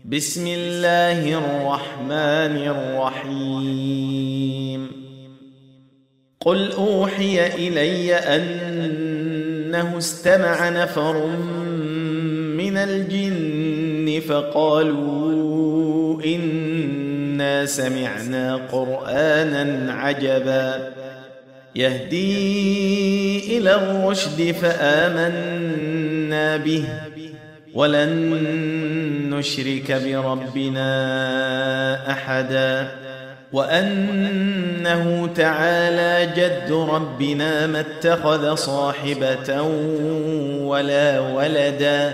بسم الله الرحمن الرحيم. قل أوحي إلي أنه استمع نفر من الجن فقالوا إنا سمعنا قرآنا عجبا يهدي إلى الرشد فآمنا به ولن نشرك بربنا أحدا وأنه تعالى جد ربنا ما اتخذ صاحبة ولا ولدا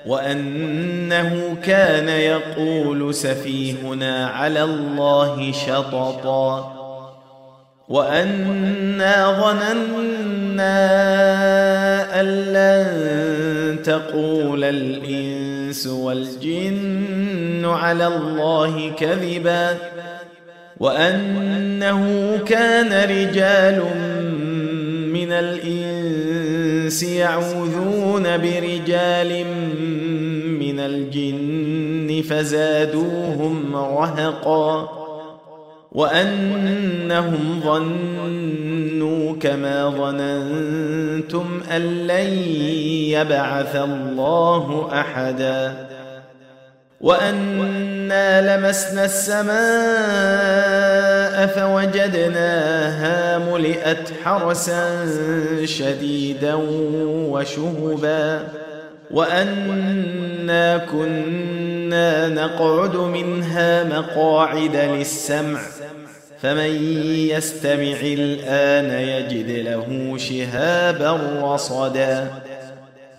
وأنه كان يقول سفيهنا على الله شططا وأنا ظننا أن لن تقول الإنس والجن على الله كذبا وأنه كان رجال من الإنس يعوذون برجال من الجن فزادوهم رهقا وأنهم ظنوا كما ظننتم أن لن يبعث الله أحدا وأنا لمسنا السماء فوجدناها ملئت حرسا شديدا وشهبا وأنا كنا نقعد منها مقاعد للسمع فمن يستمع الآن يجد له شهابا رصدا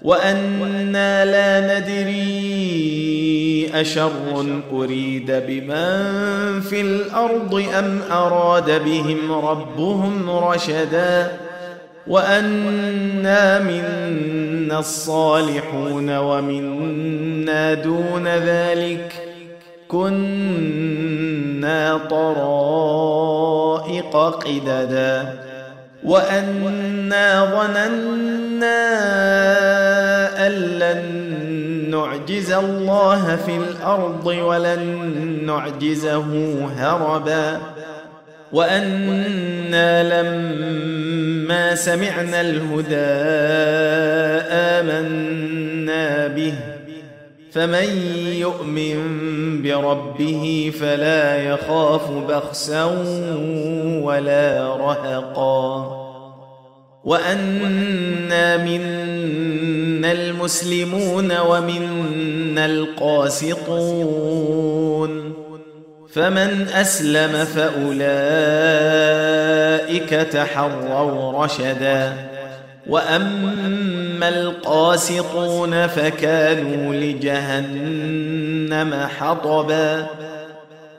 وأنا لا ندري أشر أريد بمن في الأرض أم أراد بهم ربهم رشدا وأنا منا الصالحون ومنا دون ذلك كنا طرائق قددا وأنا ظننا أن لن نعجز الله في الأرض ولن نعجزه هربا وأنا لما سمعنا الهدى آمنا به فمن يؤمن بربه فلا يخاف بخسا ولا رهقا وأنا منا المسلمون ومنا القاسطون فمن أسلم فأولئك تحروا رشدا وأما القاسطون فكانوا لجهنم حطبا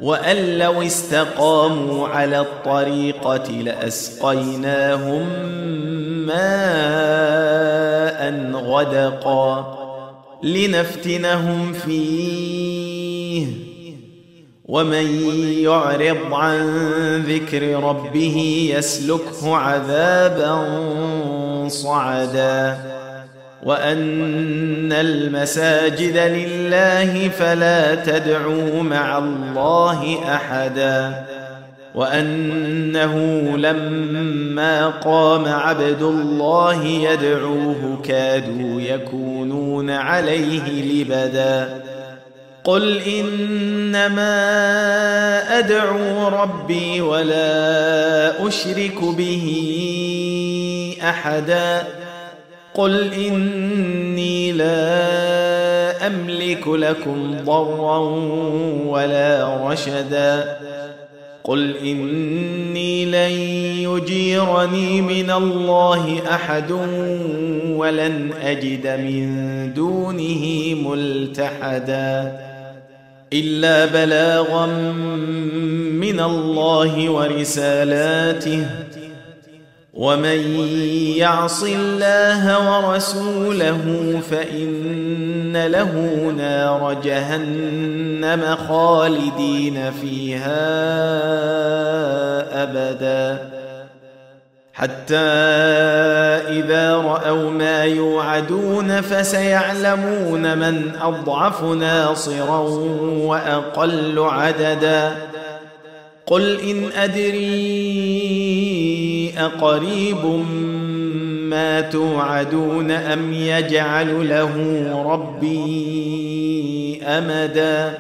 وأن لو استقاموا على الطريقة لأسقيناهم ماء غدقا لنفتنهم فيه ومن يعرض عن ذكر ربه يسلكه عذابا صعدا وأن المساجد لله فلا تدعوا مع الله أحدا وأنه لما قام عبد الله يدعوه كادوا يكونون عليه لبدا قل إنما أدعو ربي ولا أشرك به أحدا قل إني لا أملك لكم ضرا ولا رشدا قل إني لن يجيرني من الله أحد ولن أجد من دونه ملتحدا إلا بلاغا من الله ورسالاته ومن يعص الله ورسوله فإن له نار جهنم خالدين فيها أبدا حتى إذا رأوا ما يوعدون فسيعلمون من أضعف ناصرا وأقل عددا قل إن أدري أقريب ما توعدون أم يجعل له ربي أمدا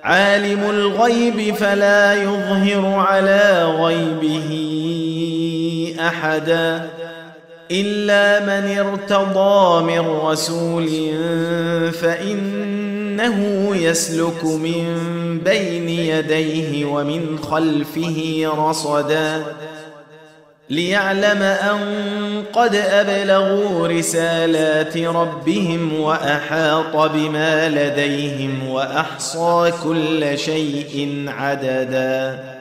عالم الغيب فلا يظهر على غيبه أحدا إلا من ارتضى من رسول فإنه يسلك من بين يديه ومن خلفه رصدا ليعلم أن قد أبلغوا رسالات ربهم وأحاط بما لديهم وأحصى كل شيء عددا